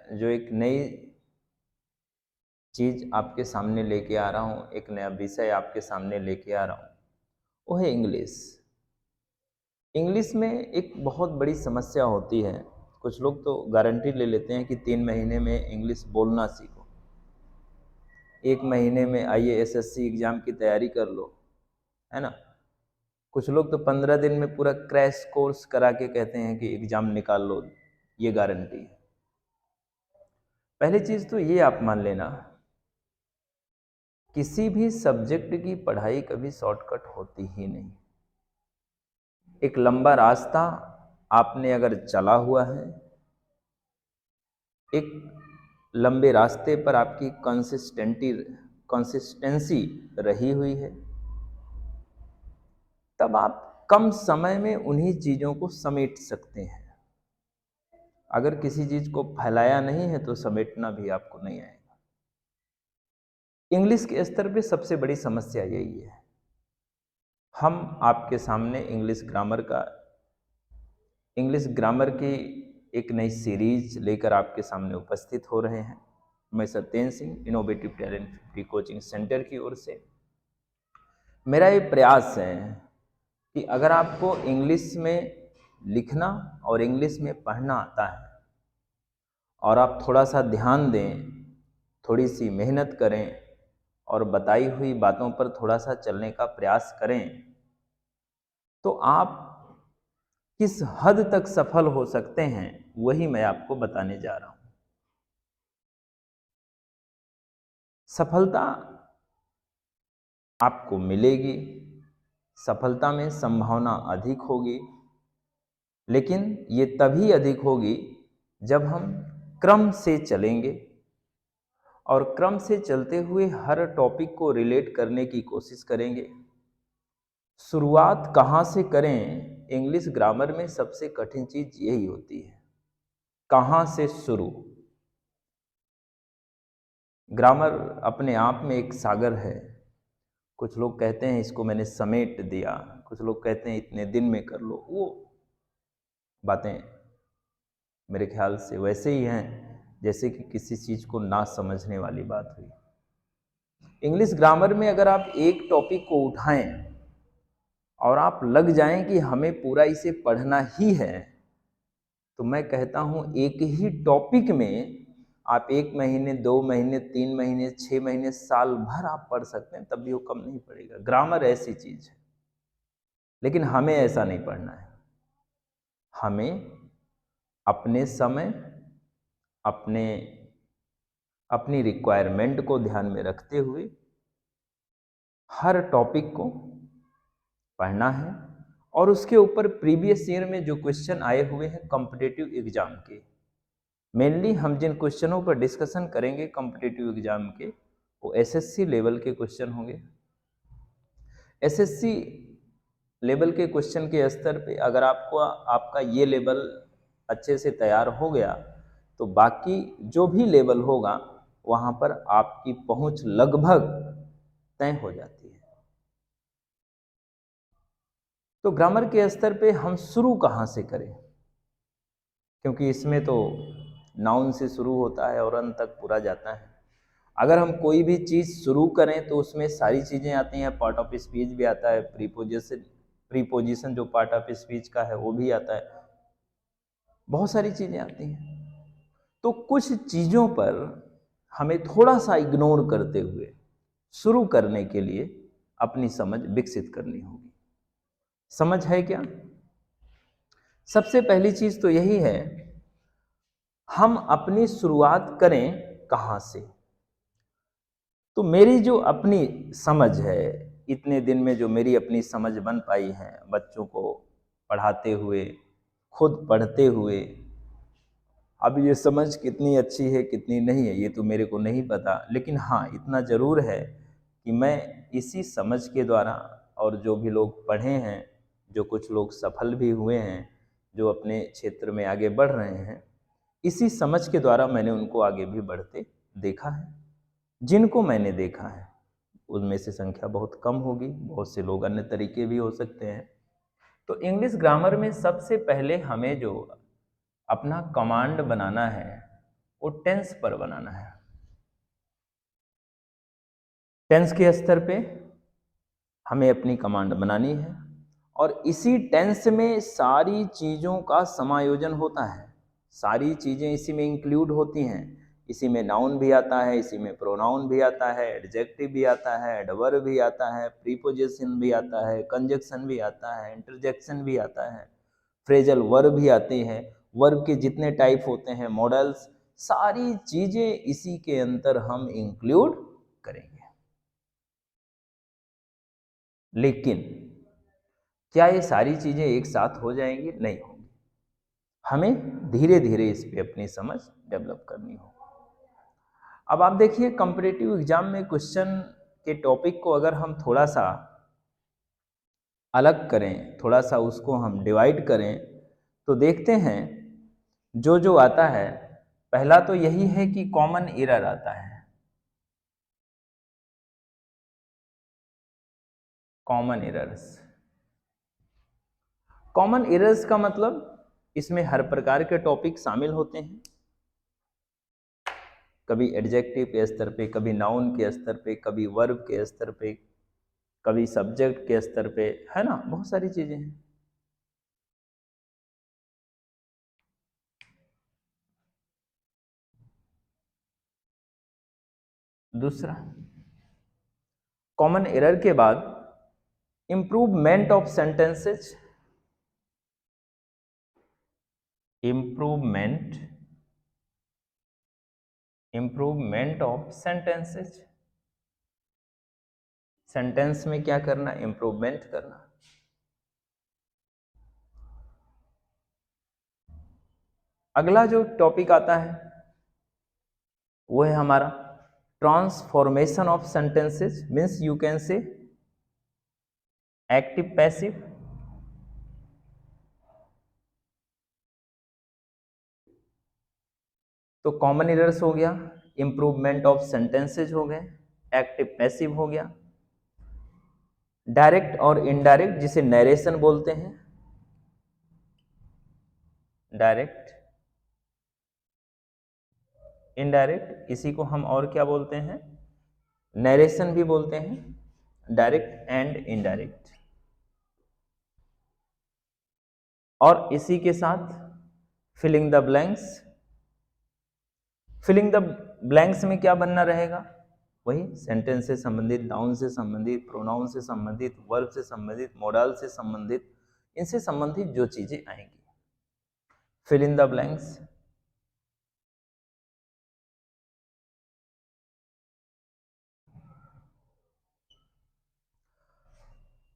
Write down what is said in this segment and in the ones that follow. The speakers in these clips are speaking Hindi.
जो एक नई चीज़ आपके सामने लेके आ रहा हूँ, एक नया विषय आपके सामने लेके आ रहा हूँ, वो है इंग्लिश। इंग्लिश में एक बहुत बड़ी समस्या होती है। कुछ लोग तो गारंटी ले लेते हैं कि 3 महीने में इंग्लिश बोलना सीखो, 1 महीने में IASSC एग्ज़ाम की तैयारी कर लो, है ना। कुछ लोग तो 15 दिन में पूरा क्रैश कोर्स करा के कहते हैं कि एग्ज़ाम निकाल लो, ये गारंटी है। पहली चीज़ तो ये आप मान लेना, किसी भी सब्जेक्ट की पढ़ाई कभी शॉर्टकट होती ही नहीं। एक लंबा रास्ता आपने अगर चला हुआ है, एक लंबे रास्ते पर आपकी कंसिस्टेंसी रही हुई है, तब आप कम समय में उन्हीं चीज़ों को समेट सकते हैं। अगर किसी चीज़ को फैलाया नहीं है तो समेटना भी आपको नहीं आएगा। इंग्लिश के स्तर पे सबसे बड़ी समस्या यही है। हम आपके सामने इंग्लिश ग्रामर की एक नई सीरीज लेकर आपके सामने उपस्थित हो रहे हैं। मैं Satyendra Singh, innovative talent free coaching centre की ओर से मेरा ये प्रयास है कि अगर आपको इंग्लिश में लिखना और इंग्लिश में पढ़ना आता है और आप थोड़ा सा ध्यान दें, थोड़ी सी मेहनत करें और बताई हुई बातों पर थोड़ा सा चलने का प्रयास करें, तो आप किस हद तक सफल हो सकते हैं वही मैं आपको बताने जा रहा हूं। सफलता आपको मिलेगी, सफलता में संभावना अधिक होगी, लेकिन ये तभी अधिक होगी जब हम क्रम से चलेंगे और क्रम से चलते हुए हर टॉपिक को रिलेट करने की कोशिश करेंगे। शुरुआत कहाँ से करें, इंग्लिश ग्रामर में सबसे कठिन चीज यही होती है, कहाँ से शुरू। ग्रामर अपने आप में एक सागर है। कुछ लोग कहते हैं इसको मैंने समेट दिया, कुछ लोग कहते हैं इतने दिन में कर लो। वो बातें मेरे ख्याल से वैसे ही हैं जैसे कि किसी चीज़ को ना समझने वाली बात हुई। इंग्लिश ग्रामर में अगर आप एक टॉपिक को उठाएं और आप लग जाएं कि हमें पूरा इसे पढ़ना ही है, तो मैं कहता हूं एक ही टॉपिक में आप 1 महीने, 2 महीने, 3 महीने, 6 महीने, साल भर आप पढ़ सकते हैं, तब भी वो कम नहीं पड़ेगा। ग्रामर ऐसी चीज है, लेकिन हमें ऐसा नहीं पढ़ना है। हमें अपने समय, अपने अपनी रिक्वायरमेंट को ध्यान में रखते हुए हर टॉपिक को पढ़ना है और उसके ऊपर प्रीवियस ईयर में जो क्वेश्चन आए हुए हैं कॉम्पिटिटिव एग्जाम के, मेनली हम जिन क्वेश्चनों पर डिस्कशन करेंगे कॉम्पिटिटिव एग्जाम के, वो एसएससी लेवल के क्वेश्चन होंगे। एसएससी लेवल के क्वेश्चन के स्तर पे अगर आपका ये लेवल अच्छे से तैयार हो गया, तो बाकी जो भी लेवल होगा वहाँ पर आपकी पहुँच लगभग तय हो जाती है। तो ग्रामर के स्तर पे हम शुरू कहाँ से करें, क्योंकि इसमें तो नाउन से शुरू होता है और अंत तक पूरा जाता है। अगर हम कोई भी चीज़ शुरू करें तो उसमें सारी चीज़ें आती हैं, पार्ट ऑफ स्पीच भी आता है, प्रीपोजिशन जो पार्ट ऑफ स्पीच का है वो भी आता है, बहुत सारी चीज़ें आती हैं। तो कुछ चीज़ों पर हमें थोड़ा सा इग्नोर करते हुए शुरू करने के लिए अपनी समझ विकसित करनी होगी। समझ है क्या? सबसे पहली चीज़ तो यही है, हम अपनी शुरुआत करें कहाँ से। तो मेरी जो अपनी समझ है, इतने दिन में जो मेरी अपनी समझ बन पाई है बच्चों को पढ़ाते हुए, खुद पढ़ते हुए, अब ये समझ कितनी अच्छी है कितनी नहीं है ये तो मेरे को नहीं पता, लेकिन हाँ इतना ज़रूर है कि मैं इसी समझ के द्वारा, और जो भी लोग पढ़े हैं, जो कुछ लोग सफल भी हुए हैं, जो अपने क्षेत्र में आगे बढ़ रहे हैं, इसी समझ के द्वारा मैंने उनको आगे भी बढ़ते देखा है। जिनको मैंने देखा है उनमें से संख्या बहुत कम होगी, बहुत से लोग अन्य तरीके भी हो सकते हैं। तो इंग्लिश ग्रामर में सबसे पहले हमें जो अपना कमांड बनाना है वो टेंस पर बनाना है। टेंस के स्तर पे हमें अपनी कमांड बनानी है और इसी टेंस में सारी चीज़ों का समायोजन होता है, सारी चीज़ें इसी में इंक्लूड होती हैं। इसी में नाउन भी आता है, इसी में प्रोनाउन भी आता है, एडजेक्टिव भी आता है, एडवर्ब भी आता है, प्रीपोजिशन भी आता है, कंजक्शन भी आता है, इंटरजेक्शन भी आता है, फ्रेजल वर्ब भी आते हैं, वर्ब के जितने टाइप होते हैं, मॉडल्स, सारी चीज़ें इसी के अंदर हम इंक्लूड करेंगे। लेकिन क्या ये सारी चीज़ें एक साथ हो जाएंगी? नहीं होंगी। हमें धीरे धीरे इस पे अपनी समझ डेवलप करनी होगी। अब आप देखिए, कॉम्पिटिटिव एग्जाम में क्वेश्चन के टॉपिक को अगर हम थोड़ा सा अलग करें, थोड़ा सा उसको हम डिवाइड करें, तो देखते हैं जो जो आता है, पहला तो यही है कि कॉमन एरर आता है। कॉमन एरर्स, कॉमन एरर्स का मतलब इसमें हर प्रकार के टॉपिक शामिल होते हैं, कभी एडजेक्टिव के स्तर पे, कभी नाउन के स्तर पे, कभी वर्ब के स्तर पे, कभी सब्जेक्ट के स्तर पे, है ना, बहुत सारी चीजें हैं। दूसरा, कॉमन एरर के बाद improvement of sentences, improvement improvement of sentences, sentence में क्या करना? इंप्रूवमेंट करना। अगला जो टॉपिक आता है वो है हमारा transformation of sentences, means you can say active passive. तो कॉमन एरर्स हो गया, इंप्रूवमेंट ऑफ सेंटेंसेज हो गए, एक्टिव पैसिव हो गया, डायरेक्ट और इनडायरेक्ट जिसे नरेशन बोलते हैं, डायरेक्ट इनडायरेक्ट, इसी को हम और क्या बोलते हैं? नरेशन भी बोलते हैं, डायरेक्ट एंड इनडायरेक्ट। और इसी के साथ filling the blanks. Filling the blanks में क्या बनना रहेगा? वही सेंटेंस से संबंधित, नाउन से संबंधित, प्रोनाउन से संबंधित, वर्ब से संबंधित, मॉडल से संबंधित, इनसे संबंधित जो चीजें आएंगी, फिल इन द ब्लैंक्स।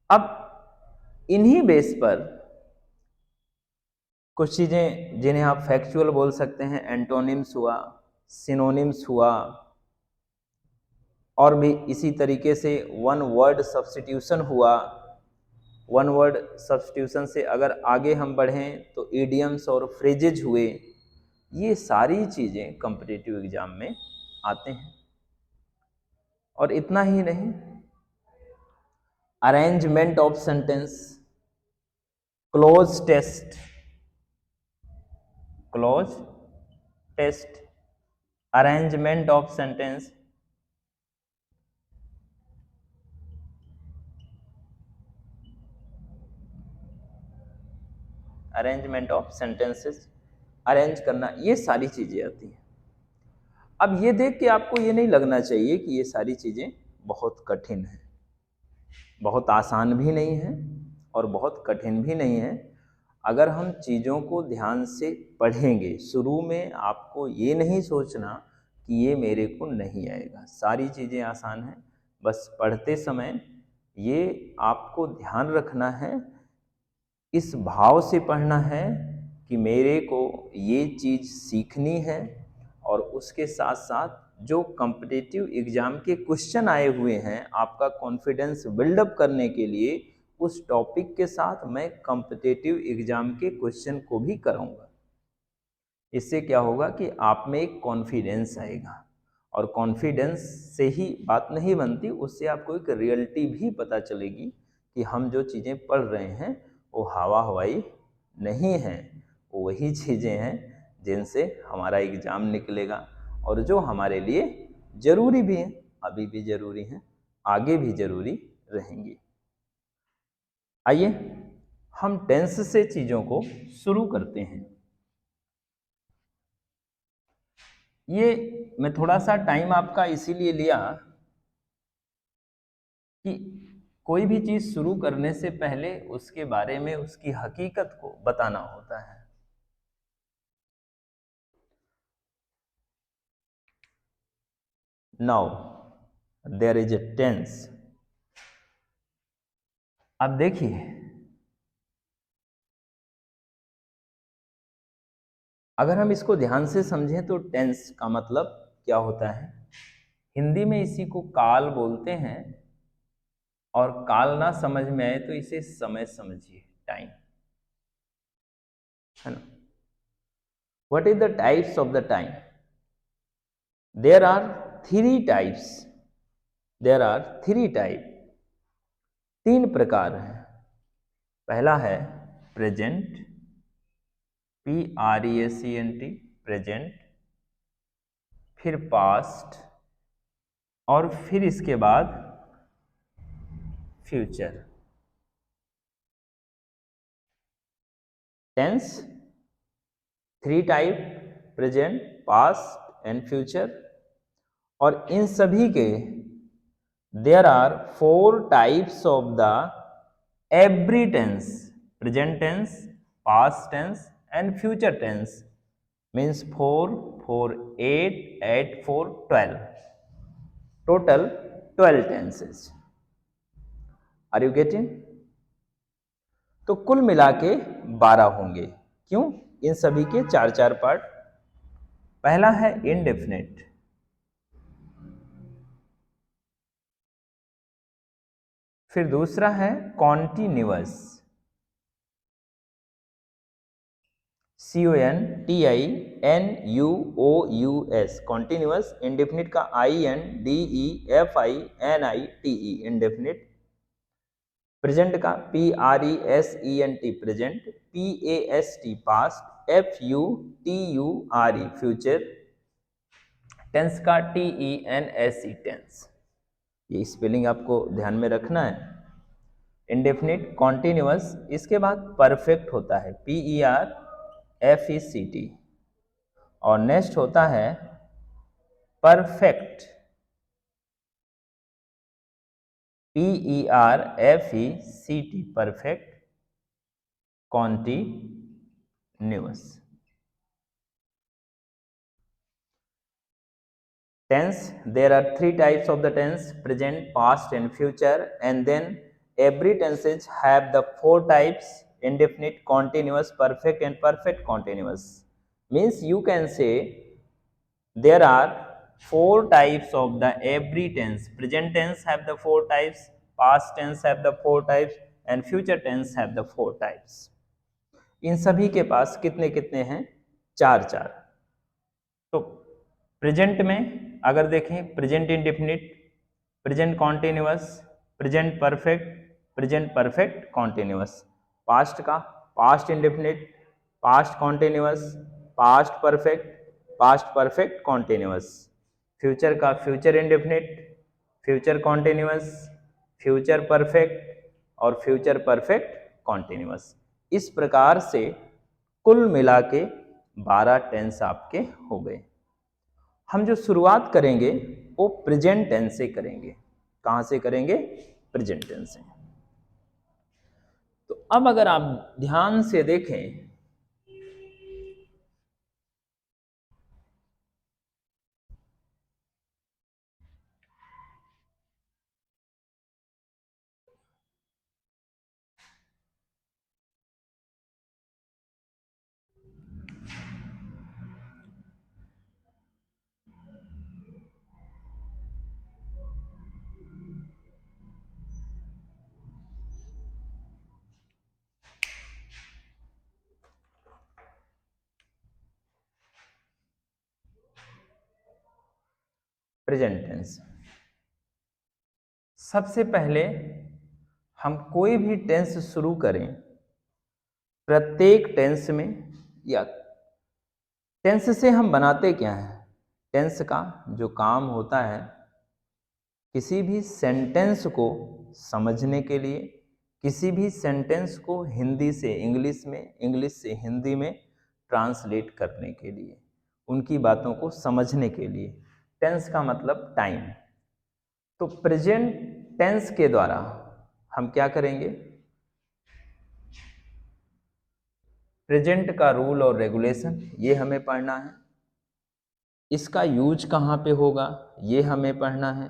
अब इन्हीं बेस पर कुछ चीजें जिन्हें आप फैक्चुअल बोल सकते हैं, एंटोनिम्स हुआ, सिनोनिम्स हुआ, और भी इसी तरीके से वन वर्ड सब्स्टिट्यूशन हुआ। वन वर्ड सब्स्टिट्यूशन से अगर आगे हम बढ़ें तो इडियम्स और फ्रेजेज हुए। ये सारी चीज़ें कॉम्पिटिटिव एग्जाम में आते हैं। और इतना ही नहीं, arrangement of sentence, cloze test, cloze test, arrangement of sentence, arrangement of sentences, arrange करना, ये सारी चीज़ें आती हैं। अब ये देख के आपको ये नहीं लगना चाहिए कि ये सारी चीज़ें बहुत कठिन हैं, बहुत आसान भी नहीं है और बहुत कठिन भी नहीं है। अगर हम चीज़ों को ध्यान से पढ़ेंगे, शुरू में आपको ये नहीं सोचना कि ये मेरे को नहीं आएगा, सारी चीज़ें आसान हैं। बस पढ़ते समय ये आपको ध्यान रखना है, इस भाव से पढ़ना है कि मेरे को ये चीज़ सीखनी है, और उसके साथ साथ जो कॉम्पिटिटिव एग्ज़ाम के क्वेश्चन आए हुए हैं, आपका कॉन्फिडेंस बिल्डअप करने के लिए उस टॉपिक के साथ मैं कॉम्पिटिटिव एग्ज़ाम के क्वेश्चन को भी कराऊंगा। इससे क्या होगा कि आप में एक कॉन्फिडेंस आएगा, और कॉन्फिडेंस से ही बात नहीं बनती, उससे आपको एक रियलिटी भी पता चलेगी कि हम जो चीज़ें पढ़ रहे हैं वो हवा हवाई नहीं हैं, वो वही चीज़ें हैं जिनसे हमारा एग्जाम निकलेगा और जो हमारे लिए जरूरी भी है, अभी भी जरूरी है, आगे भी जरूरी रहेंगी। आइए हम टेंस से चीजों को शुरू करते हैं। ये मैं थोड़ा सा टाइम आपका इसीलिए लिया कि कोई भी चीज शुरू करने से पहले उसके बारे में उसकी हकीकत को बताना होता है। Now there is a tense. अब देखिए, अगर हम इसको ध्यान से समझें तो टेंस का मतलब क्या होता है। हिंदी में इसी को काल बोलते हैं, और काल ना समझ में आए तो इसे समय समझिए, टाइम, है ना। What is the types of the time? There are three types. There are three type. तीन प्रकार हैं। पहला है प्रेजेंट, PRESENT, प्रेजेंट, फिर पास्ट, और फिर इसके बाद future. Tense three type, present, past and future, और इन सभी के there are four types of the every tense. Present tense, past tense and future tense means 4 4 8 8 4 12, total 12 tenses. Are you getting? तो कुल मिला के 12 होंगे। क्यों? इन सभी के चार चार पार्ट। पहला है इनडेफिनेट, फिर दूसरा है कॉन्टिन्यूअस, CONTINUOUS, कॉन्टिन्यूअस। इंडेफिनिट का INDEFINITE, इंडेफिनिट। प्रेजेंट का PRESENT, present. PAST, past. FUTURE, future. Tense का TENSE, टेंस। ये स्पेलिंग आपको ध्यान में रखना है। इंडेफिनिट, कॉन्टिन्यूअस, इसके बाद परफेक्ट होता है, PERFECT, और नेक्स्ट होता है perfect, PERFECT, perfect, continuous. Tense, there are three types of the tense: present, past and future, and then every tenses have the four types: indefinite, continuous, perfect and perfect continuous. Means you can say there are four types of the every tense. Present tense have the four types, past tense have the four types and future tense have the four types. इन सभी के पास कितने कितने हैं? चार चार। तो प्रेजेंट में अगर देखें, present indefinite, present continuous, present perfect, present perfect continuous. Past का past indefinite, past continuous, past perfect, past perfect continuous. Future का future indefinite, future continuous, future perfect और फ्यूचर परफेक्ट कॉन्टिन्यूअस। इस प्रकार से कुल मिला के 12 टेंस आपके हो गए। हम जो शुरुआत करेंगे वो प्रेजेंट टेंस से करेंगे। कहां से करेंगे? प्रेजेंट टेंस से। तो अब अगर आप ध्यान से देखें, प्रेजेंट टेंस। सबसे पहले हम कोई भी टेंस शुरू करें, प्रत्येक टेंस में या टेंस से हम बनाते क्या हैं? टेंस का जो काम होता है, किसी भी सेंटेंस को समझने के लिए, किसी भी सेंटेंस को हिंदी से इंग्लिश में, इंग्लिश से हिंदी में ट्रांसलेट करने के लिए, उनकी बातों को समझने के लिए। टेंस का मतलब टाइम। तो प्रेजेंट टेंस के द्वारा हम क्या करेंगे? प्रेजेंट का रूल और रेगुलेशन ये हमें पढ़ना है। इसका यूज कहाँ पे होगा ये हमें पढ़ना है।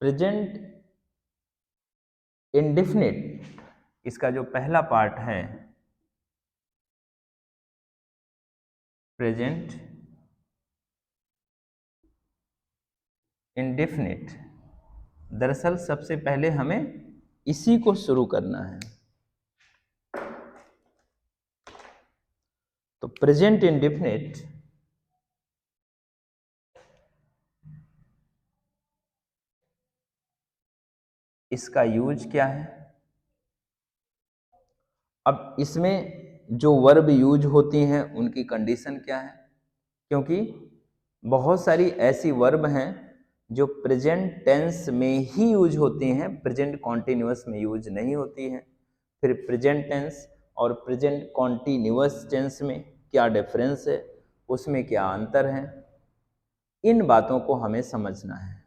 प्रेजेंट इंडेफिनिट, इसका जो पहला पार्ट है, प्रेजेंट इंडेफिनिट, दरअसल सबसे पहले हमें इसी को शुरू करना है। तो प्रेजेंट इंडेफिनिट इसका यूज क्या है? अब इसमें जो वर्ब यूज होती हैं उनकी कंडीशन क्या है? क्योंकि बहुत सारी ऐसी वर्ब हैं जो प्रेजेंट टेंस में ही यूज होती हैं, प्रेजेंट कॉन्टिन्यूअस में यूज नहीं होती हैं। फिर प्रेजेंट टेंस और प्रेजेंट कॉन्टिन्यूअस टेंस में क्या डिफरेंस है, उसमें क्या अंतर है, इन बातों को हमें समझना है।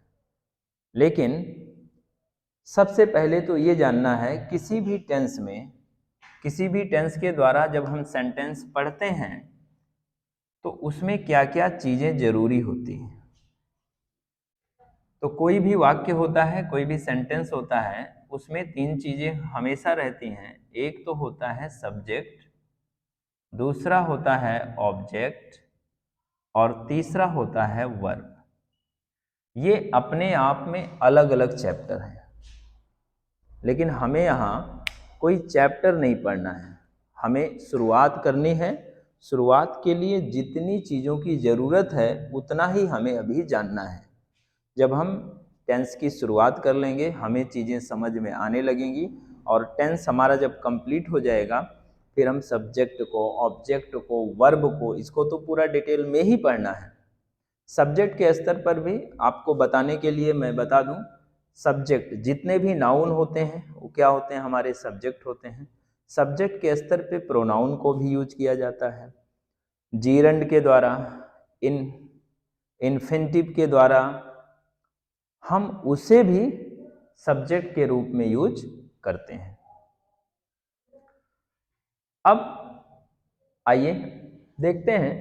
लेकिन सबसे पहले तो ये जानना है, किसी भी टेंस में, किसी भी टेंस के द्वारा जब हम सेंटेंस पढ़ते हैं तो उसमें क्या क्या चीज़ें जरूरी होती हैं। तो कोई भी वाक्य होता है, कोई भी सेंटेंस होता है, उसमें तीन चीज़ें हमेशा रहती हैं। एक तो होता है सब्जेक्ट, दूसरा होता है ऑब्जेक्ट, और तीसरा होता है वर्ब। ये अपने आप में अलग अलग चैप्टर हैं, लेकिन हमें यहाँ कोई चैप्टर नहीं पढ़ना है, हमें शुरुआत करनी है। शुरुआत के लिए जितनी चीज़ों की ज़रूरत है उतना ही हमें अभी जानना है। जब हम टेंस की शुरुआत कर लेंगे हमें चीज़ें समझ में आने लगेंगी, और टेंस हमारा जब कंप्लीट हो जाएगा फिर हम सब्जेक्ट को, ऑब्जेक्ट को, वर्ब को, इसको तो पूरा डिटेल में ही पढ़ना है। सब्जेक्ट के स्तर पर भी आपको बताने के लिए मैं बता दूं, सब्जेक्ट जितने भी नाउन होते हैं वो क्या होते हैं? हमारे सब्जेक्ट होते हैं। सब्जेक्ट के स्तर पे प्रोनाउन को भी यूज किया जाता है, जीरंड के द्वारा, इन इन्फिनिटिव के द्वारा, हम उसे भी सब्जेक्ट के रूप में यूज करते हैं। अब आइए देखते हैं,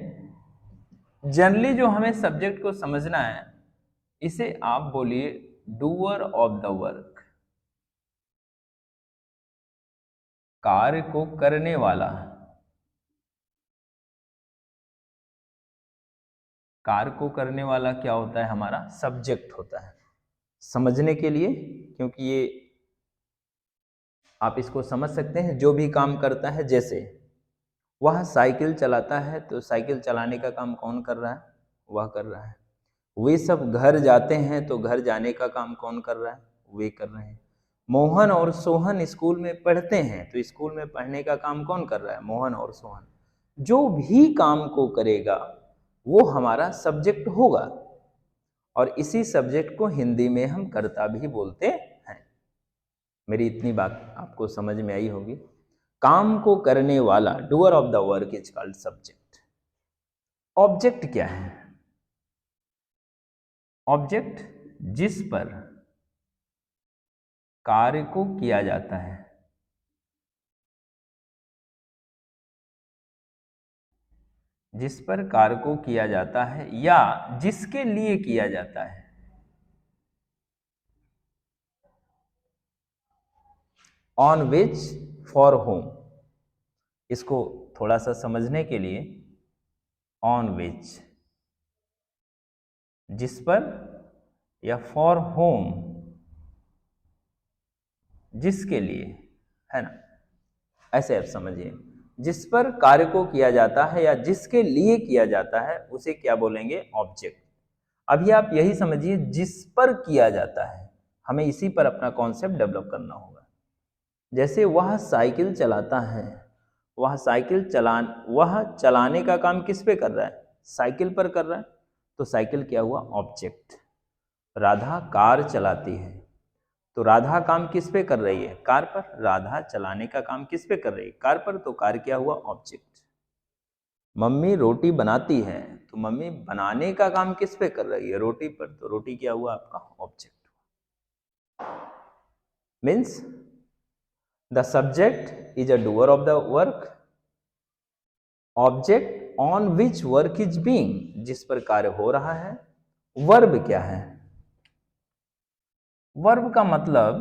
जनरली जो हमें सब्जेक्ट को समझना है, इसे आप बोलिए डूअर ऑफ द वर्क, कार्य को करने वाला। कार्य को करने वाला क्या होता है? हमारा सब्जेक्ट होता है। समझने के लिए, क्योंकि ये आप इसको समझ सकते हैं, जो भी काम करता है, जैसे वह साइकिल चलाता है तो साइकिल चलाने का काम कौन कर रहा है? वह कर रहा है। वे सब घर जाते हैं तो घर जाने का काम कौन कर रहा है? वे कर रहे हैं। मोहन और सोहन स्कूल में पढ़ते हैं तो स्कूल में पढ़ने का काम कौन कर रहा है? मोहन और सोहन। जो भी काम को करेगा वो हमारा सब्जेक्ट होगा, और इसी सब्जेक्ट को हिंदी में हम कर्ता भी बोलते हैं। मेरी इतनी बात आपको समझ में आई होगी। काम को करने वाला, doer of the work is called subject. Object क्या है? ऑब्जेक्ट जिस पर कार्य को किया जाता है, जिस पर कार्य को किया जाता है या जिसके लिए किया जाता है। ऑन विच, फॉर होम, इसको थोड़ा सा समझने के लिए, ऑन विच जिस पर, या फॉर होम जिसके लिए, है ना? ऐसे आप समझिए, जिस पर कार्य को किया जाता है या जिसके लिए किया जाता है उसे क्या बोलेंगे? ऑब्जेक्ट। अभी आप यही समझिए, जिस पर किया जाता है, हमें इसी पर अपना कॉन्सेप्ट डेवलप करना होगा। जैसे वह साइकिल चलाता है, वह साइकिल वह चलाने का काम किस पे कर रहा है? साइकिल पर कर रहा है, तो साइकिल क्या हुआ? ऑब्जेक्ट। राधा कार चलाती है, तो राधा काम किस पे कर रही है? कार पर। राधा चलाने का काम किस पे कर रही है? कार पर, तो कार क्या हुआ? ऑब्जेक्ट। मम्मी रोटी बनाती है, तो मम्मी बनाने का काम किस पे कर रही है? रोटी पर, तो रोटी क्या हुआ? आपका object. Means the subject is a doer of the work, object on which work is being, जिस पर कार्य हो रहा है। वर्ब क्या है? वर्ब का मतलब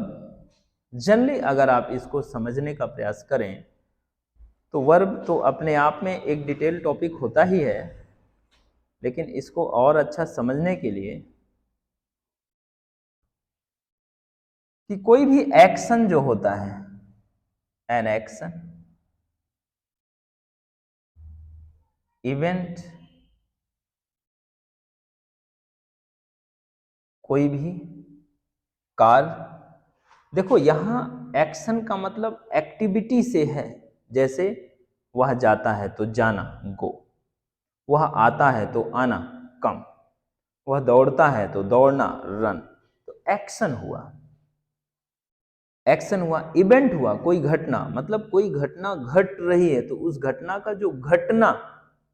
जनरली अगर आप इसको समझने का प्रयास करें तो वर्ब तो अपने आप में एक डिटेल टॉपिक होता ही है, लेकिन इसको और अच्छा समझने के लिए कि कोई भी एक्शन जो होता है, एन एक्शन, इवेंट, कोई भी कार्य, देखो यहां एक्शन का मतलब एक्टिविटी से है। जैसे वह जाता है तो जाना, गो, वह आता है तो आना, कम, वह दौड़ता है तो दौड़ना, रन, तो एक्शन हुआ। एक्शन हुआ, इवेंट हुआ, कोई घटना, मतलब कोई घटना घट रही है तो उस घटना का जो घटना,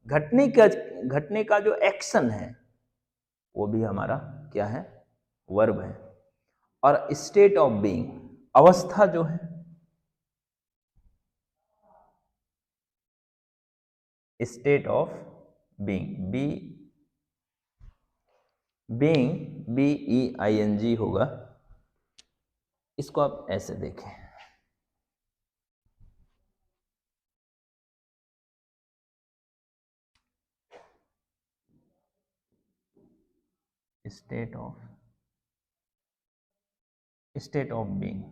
घटने का जो एक्शन है वो भी हमारा क्या है? वर्ब है। और स्टेट ऑफ बीइंग, अवस्था जो है, स्टेट ऑफ बीइंग, BEING होगा। इसको आप ऐसे देखें, state of being,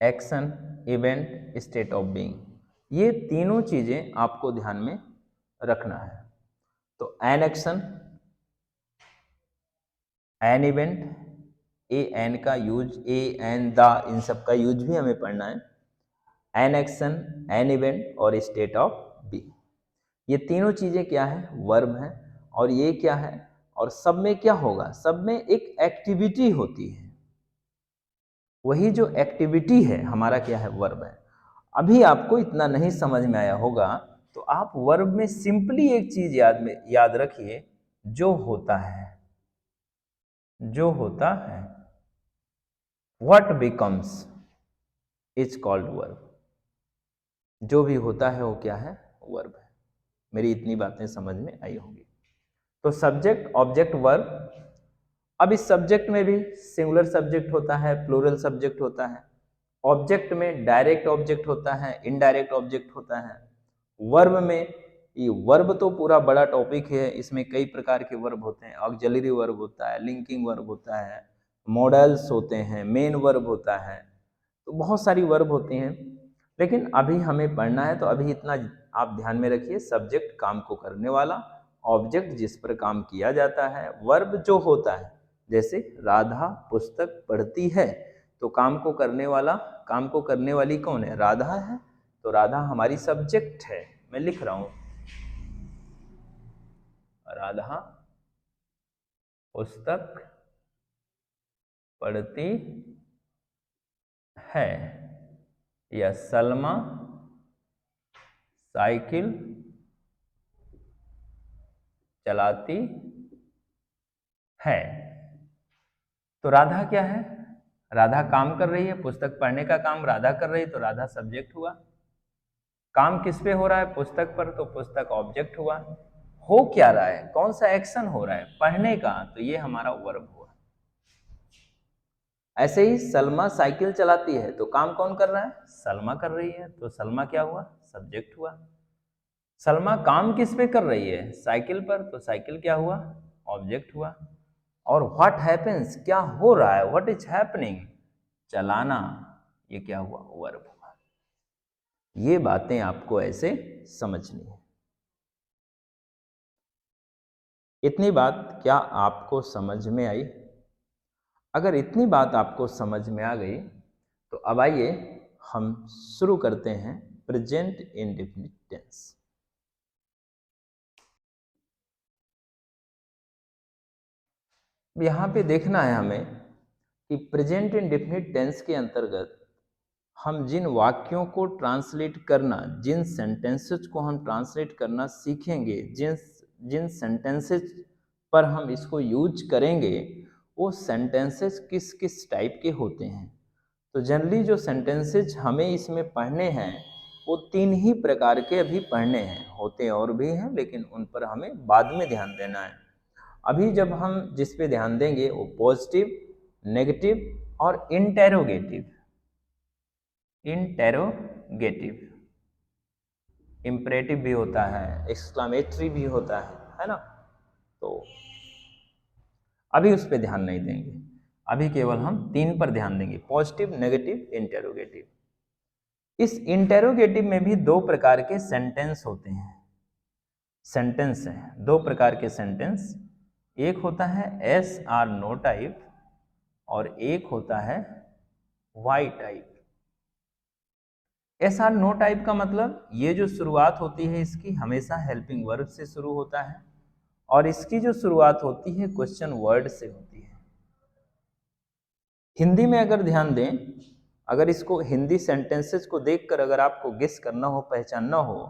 action, event, state of being, ये तीनों चीजें आपको ध्यान में रखना है। तो an action, an event, a an का यूज, ए एन द, इन सब का यूज भी हमें पढ़ना है। एन एक्शन, एन इवेंट और स्टेट ऑफ बीइंग, ये तीनों चीजें क्या है? वर्ब है। और ये क्या है? और सब में क्या होगा? सब में एक एक्टिविटी होती है। वही जो एक्टिविटी है हमारा क्या है? वर्ब है। अभी आपको इतना नहीं समझ में आया होगा तो आप वर्ब में सिंपली एक चीज याद रखिए, जो होता है, जो होता है, what becomes is called verb. जो भी होता है वो क्या है? वर्ब है। मेरी इतनी बातें समझ में आई होंगी। तो सब्जेक्ट, ऑब्जेक्ट, वर्ब। अब इस सब्जेक्ट में भी सिंगुलर सब्जेक्ट होता है, प्लूरल सब्जेक्ट होता है। ऑब्जेक्ट में डायरेक्ट ऑब्जेक्ट होता है, इनडायरेक्ट ऑब्जेक्ट होता है। वर्ब में, ये वर्ब तो पूरा बड़ा टॉपिक है, इसमें कई प्रकार के वर्ब होते हैं। ऑक्सिलरी वर्ब होता है, लिंकिंग वर्ब होता है, मॉडल्स होते हैं, मेन वर्ब होता है, तो बहुत सारी वर्ब होती हैं। लेकिन अभी हमें पढ़ना है तो अभी इतना आप ध्यान में रखिए, सब्जेक्ट काम को करने वाला, ऑब्जेक्ट जिस पर काम किया जाता है, वर्ब जो होता है, जैसे राधा पुस्तक पढ़ती है, तो काम को करने वाला, काम को करने वाली कौन है? राधा है। तो राधा हमारी सब्जेक्ट है। मैं लिख रहा हूं, राधा पुस्तक पढ़ती है, या सलमा साइकिल चलाती है। तो राधा क्या है? राधा काम कर रही है, पुस्तक पढ़ने का काम राधा कर रही है, तो राधा सब्जेक्ट हुआ। काम किस पे हो रहा है? पुस्तक पर, तो पुस्तक ऑब्जेक्ट हुआ। हो क्या रहा है? कौन सा एक्शन हो रहा है? पढ़ने का, तो ये हमारा वर्ब हुआ। ऐसे ही सलमा साइकिल चलाती है, तो काम कौन कर रहा है? सलमा कर रही है, तो सलमा क्या हुआ? सब्जेक्ट हुआ। सलमा काम किस पे कर रही है? साइकिल पर, तो साइकिल क्या हुआ? ऑब्जेक्ट हुआ। और व्हाट हैपेंस, क्या हो रहा है? व्हाट इज हैपनिंग, चलाना, ये क्या हुआ? वर्ब हुआ। ये बातें आपको ऐसे समझनी है। इतनी बात क्या आपको समझ में आई? अगर इतनी बात आपको समझ में आ गई तो अब आइए हम शुरू करते हैं प्रेजेंट इंडेफिनिट टेंस। यहाँ पे देखना है हमें कि प्रेजेंट इंडेफिनिट टेंस के अंतर्गत हम जिन वाक्यों को ट्रांसलेट करना, जिन सेंटेंसेस को हम ट्रांसलेट करना सीखेंगे, जिन जिन सेंटेंसेस पर हम इसको यूज करेंगे, वो सेंटेंसेस किस किस टाइप के होते हैं। तो जनरली जो सेंटेंसेस हमें इसमें पढ़ने हैं वो 3 ही प्रकार के अभी पढ़ने हैं, होते और भी हैं लेकिन उन पर हमें बाद में ध्यान देना है। अभी जब हम जिस पे ध्यान देंगे वो पॉजिटिव, नेगेटिव और इंटेरोगेटिव। इंटेरोगेटिव, इम्परेटिव भी होता है, एक्सक्लामेटरी भी होता है ना। तो अभी उस पर ध्यान नहीं देंगे, अभी केवल हम 3 पर ध्यान देंगे, पॉजिटिव, नेगेटिव, इंटेरोगेटिव। इस इंटेरोगेटिव में भी 2 प्रकार के सेंटेंस होते हैं, सेंटेंस हैं 2 प्रकार के सेंटेंस। एक होता है एस आर नो टाइप और एक होता है why type. Yes or no type का मतलब ये जो शुरुआत होती है इसकी हमेशा हेल्पिंग वर्ब से शुरू होता है और इसकी जो शुरुआत होती है क्वेश्चन वर्ड से होती है। हिंदी में अगर ध्यान दें, अगर इसको हिंदी सेंटेंसेस को देखकर अगर आपको गेस करना हो, पहचानना हो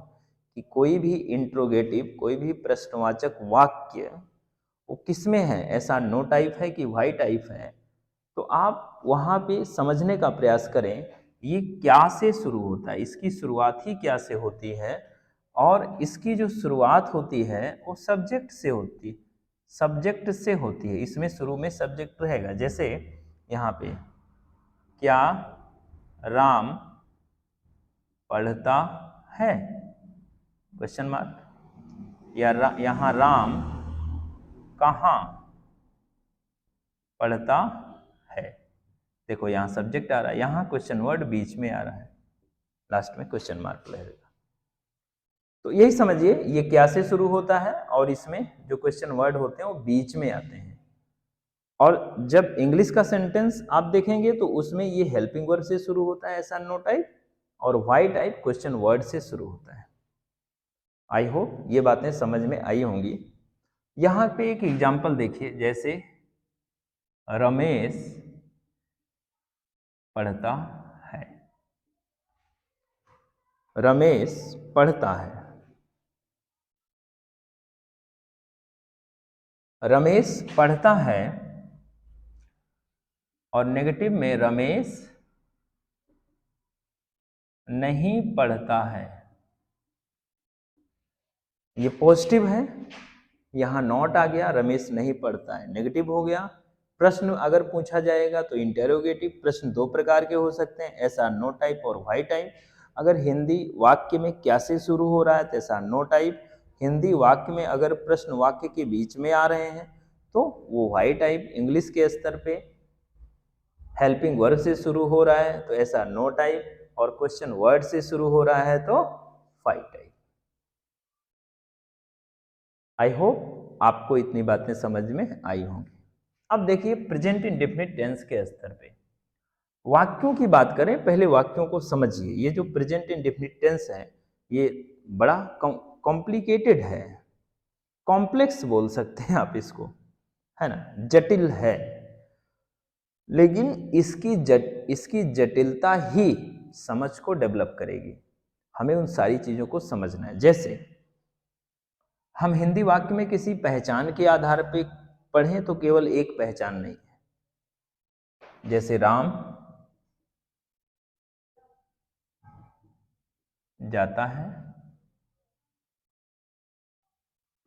कि कोई भी इंट्रोगेटिव, कोई भी प्रश्नवाचक वाक्य वो किसमें है, ऐसा नो टाइप है कि वाई टाइप है, तो आप वहाँ पे समझने का प्रयास करें ये क्या से शुरू होता है, इसकी शुरुआत ही क्या से होती है। और इसकी जो शुरुआत होती है वो सब्जेक्ट से होती, सब्जेक्ट से होती है, इसमें शुरू में सब्जेक्ट रहेगा। जैसे यहाँ पे क्या राम पढ़ता है, क्वेश्चन मार्क, या यहाँ राम कहाँ पढ़ता है। देखो यहाँ सब्जेक्ट आ रहा है, यहाँ क्वेश्चन वर्ड बीच में आ रहा है, लास्ट में क्वेश्चन मार्क रहेगा। तो यही समझिए ये क्या से शुरू होता है और इसमें जो क्वेश्चन वर्ड होते हैं वो बीच में आते हैं। और जब इंग्लिश का सेंटेंस आप देखेंगे तो उसमें ये हेल्पिंग वर्ब से शुरू होता है, ऐसा नो टाइप, और वाई टाइप क्वेश्चन वर्ड से शुरू होता है। आई होप ये बातें समझ में आई होंगी। यहाँ पे एक एग्जाम्पल देखिए, जैसे रमेश पढ़ता है, रमेश पढ़ता है, रमेश पढ़ता है, और नेगेटिव में रमेश नहीं पढ़ता है। ये पॉजिटिव है, यहाँ नॉट आ गया, रमेश नहीं पढ़ता है, नेगेटिव हो गया। प्रश्न अगर पूछा जाएगा तो इंटेरोगेटिव, प्रश्न 2 प्रकार के हो सकते हैं, ऐसा नो टाइप और वाई टाइप। अगर हिंदी वाक्य में क्या से शुरू हो रहा है तो ऐसा नो टाइप, हिंदी वाक्य में अगर प्रश्न वाक्य के बीच में आ रहे हैं तो वो वाई टाइप, इंग्लिश के स्तर पे हेल्पिंग वर्ब से शुरू हो रहा है तो ऐसा नो टाइप, और क्वेश्चन वर्ड से शुरू हो रहा है तो फाइव टाइप। आई होप आपको इतनी बातें समझ में आई होंगी। अब देखिए प्रेजेंट इंडेफिनिट टेंस के स्तर पे वाक्यों की बात करें, पहले वाक्यों को समझिए। ये जो प्रेजेंट इंडेफिनिट टेंस है ये बड़ा कॉम्प्लिकेटेड है, कॉम्प्लेक्स बोल सकते हैं आप इसको, है ना, जटिल है। लेकिन इसकी जटिलता ही समझ को डेवलप करेगी, हमें उन सारी चीज़ों को समझना है। जैसे हम हिंदी वाक्य में किसी पहचान के आधार पे पढ़ें तो केवल एक पहचान नहीं है। जैसे राम जाता है,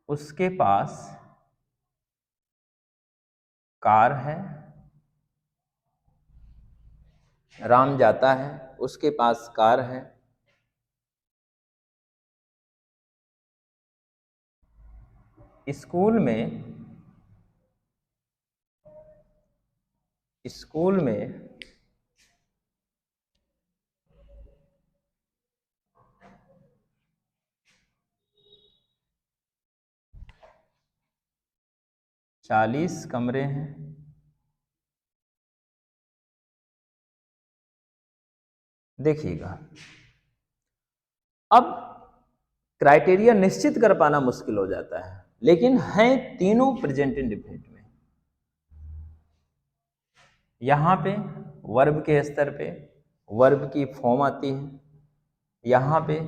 उसके पास कार है, राम जाता है, उसके पास कार है। स्कूल में 40 कमरे हैं। देखिएगा अब क्राइटेरिया निश्चित कर पाना मुश्किल हो जाता है, लेकिन हैं तीनों प्रेजेंट इंडेफिनिट में। यहां पे वर्ब के स्तर पे वर्ब की फॉर्म आती है, यहां पे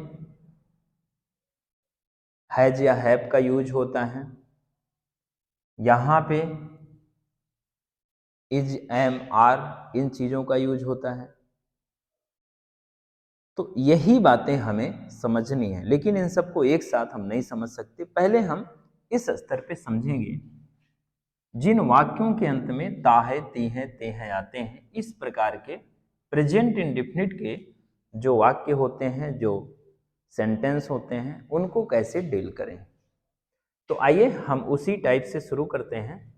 हैज या हैव का यूज होता है, यहां पे इज, एम, आर इन चीजों का यूज होता है। तो यही बातें हमें समझनी है, लेकिन इन सबको एक साथ हम नहीं समझ सकते। पहले हम इस स्तर पे समझेंगे जिन वाक्यों के अंत में ता है, ती है, ते हैं आते हैं, इस प्रकार के प्रेजेंट इंडेफिनिट के जो वाक्य होते हैं, जो सेंटेंस होते हैं, उनको कैसे डील करें। तो आइए हम उसी टाइप से शुरू करते हैं।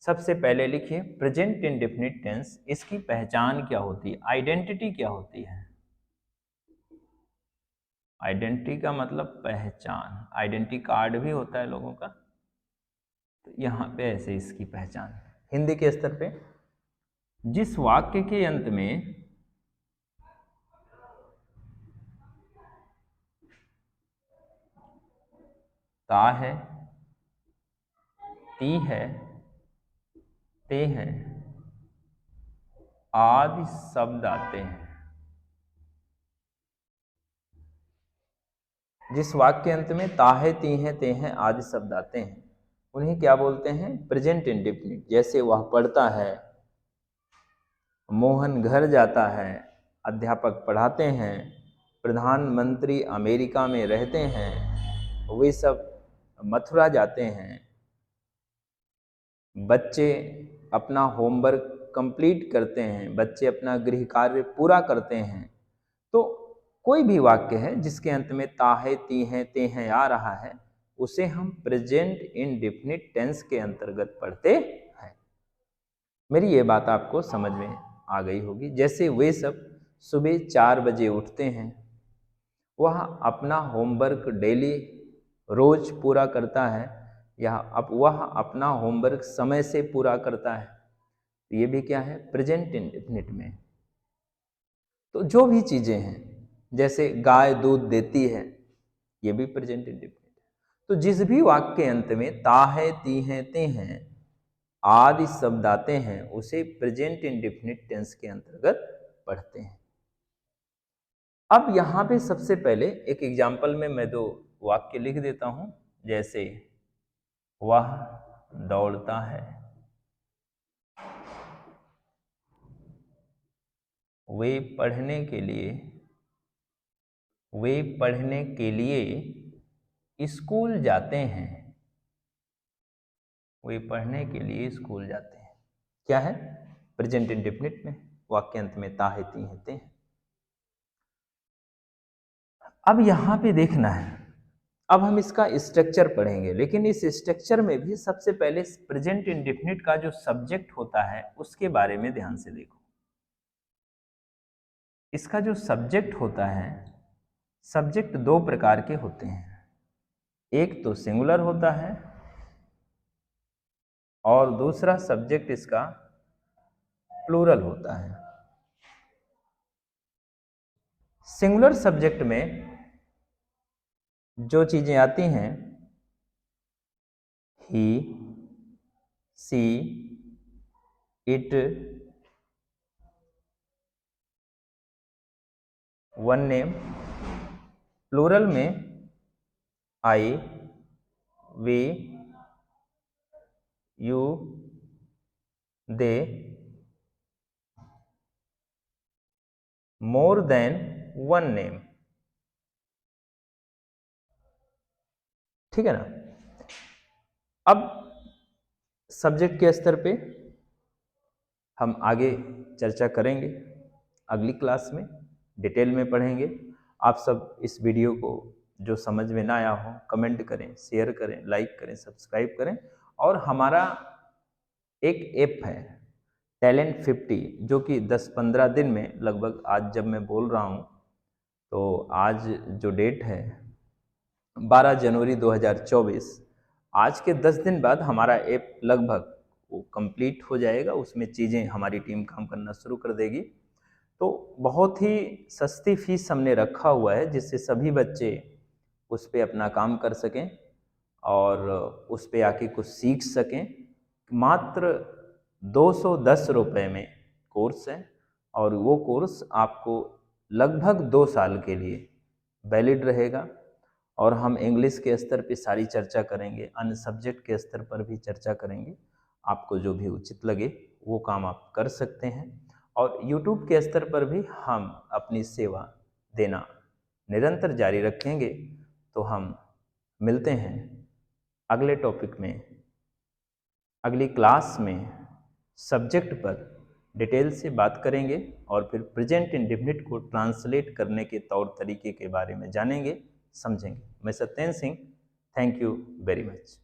सबसे पहले लिखिए प्रेजेंट इंडेफिनिट टेंस, इसकी पहचान क्या होती है, आइडेंटिटी क्या होती है। आइडेंटिटी का मतलब पहचान, आइडेंटिटी कार्ड भी होता है लोगों का, तो यहाँ पे ऐसे इसकी पहचान। हिंदी के स्तर पे जिस वाक्य के अंत में ता है, ती है, ते हैं आदि शब्द आते हैं, जिस वाक्य के अंत में ता है, ती हैं, ते हैं आदि शब्द आते हैं, उन्हें क्या बोलते हैं, प्रेजेंट इंडेफिनिट। जैसे वह पढ़ता है, मोहन घर जाता है, अध्यापक पढ़ाते हैं, प्रधानमंत्री अमेरिका में रहते हैं, वे सब मथुरा जाते हैं, बच्चे अपना होमवर्क कंप्लीट करते हैं, बच्चे अपना गृह कार्य पूरा करते हैं। तो कोई भी वाक्य है जिसके अंत में ता है, ती है, ते हैं आ रहा है, उसे हम प्रेजेंट इंडेफिनिट टेंस के अंतर्गत पढ़ते हैं। मेरी ये बात आपको समझ में आ गई होगी। जैसे वे सब सुबह 4 बजे उठते हैं, वह अपना होमवर्क डेली रोज पूरा करता है, या अब वह अपना होमवर्क समय से पूरा करता है, ये भी क्या है, प्रेजेंट इंडेफिनिट में। तो जो भी चीजें हैं, जैसे गाय दूध देती है, ये भी प्रेजेंट इंडेफिनिट है। तो जिस भी वाक्य के अंत में ता है, ती है, ते हैं आदि शब्द आते हैं, उसे प्रेजेंट इंडेफिनिट टेंस के अंतर्गत पढ़ते हैं। अब यहां पे सबसे पहले एक एग्जाम्पल में मैं 2 वाक्य लिख देता हूं। जैसे वह दौड़ता है, वे पढ़ने के लिए स्कूल जाते हैं, वे पढ़ने के लिए स्कूल जाते हैं। क्या है, प्रेजेंट इंडेफिनिट में वाक्य अंत में ता है, ती है, ते हैं। अब यहां पे देखना है, अब हम इसका स्ट्रक्चर पढ़ेंगे, लेकिन इस स्ट्रक्चर में भी सबसे पहले प्रेजेंट इंडेफिनिट का जो सब्जेक्ट होता है उसके बारे में ध्यान से देखो। इसका जो सब्जेक्ट होता है, सब्जेक्ट 2 प्रकार के होते हैं, एक तो सिंगुलर होता है और दूसरा सब्जेक्ट इसका प्लूरल होता है। सिंगुलर सब्जेक्ट में जो चीजें आती हैं, he, she, it, one name, plural में I, we, you, they, more than one name. ठीक है ना। अब सब्जेक्ट के स्तर पे हम आगे चर्चा करेंगे, अगली क्लास में डिटेल में पढ़ेंगे। आप सब इस वीडियो को जो समझ में ना आया हो कमेंट करें, शेयर करें, लाइक करें, सब्सक्राइब करें। और हमारा एक ऐप है टैलेंट 50, जो कि 10-15 दिन में लगभग, आज जब मैं बोल रहा हूँ तो आज जो डेट है 12 जनवरी 2024, आज के 10 दिन बाद हमारा ऐप लगभग वो कंप्लीट हो जाएगा, उसमें चीज़ें हमारी टीम काम करना शुरू कर देगी। तो बहुत ही सस्ती फीस हमने रखा हुआ है जिससे सभी बच्चे उस पे अपना काम कर सकें और उस पे आके कुछ सीख सकें। मात्र 210 रुपये में कोर्स है और वो कोर्स आपको लगभग 2 साल के लिए वैलिड रहेगा। और हम इंग्लिश के स्तर पे सारी चर्चा करेंगे, अन्य सब्जेक्ट के स्तर पर भी चर्चा करेंगे। आपको जो भी उचित लगे वो काम आप कर सकते हैं। और यूट्यूब के स्तर पर भी हम अपनी सेवा देना निरंतर जारी रखेंगे। तो हम मिलते हैं अगले टॉपिक में, अगली क्लास में सब्जेक्ट पर डिटेल से बात करेंगे और फिर प्रेजेंट इंडेफिनिट को ट्रांसलेट करने के तौर तरीके के बारे में जानेंगे, समझेंगे। मैं Satyendra Singh, thank you very much.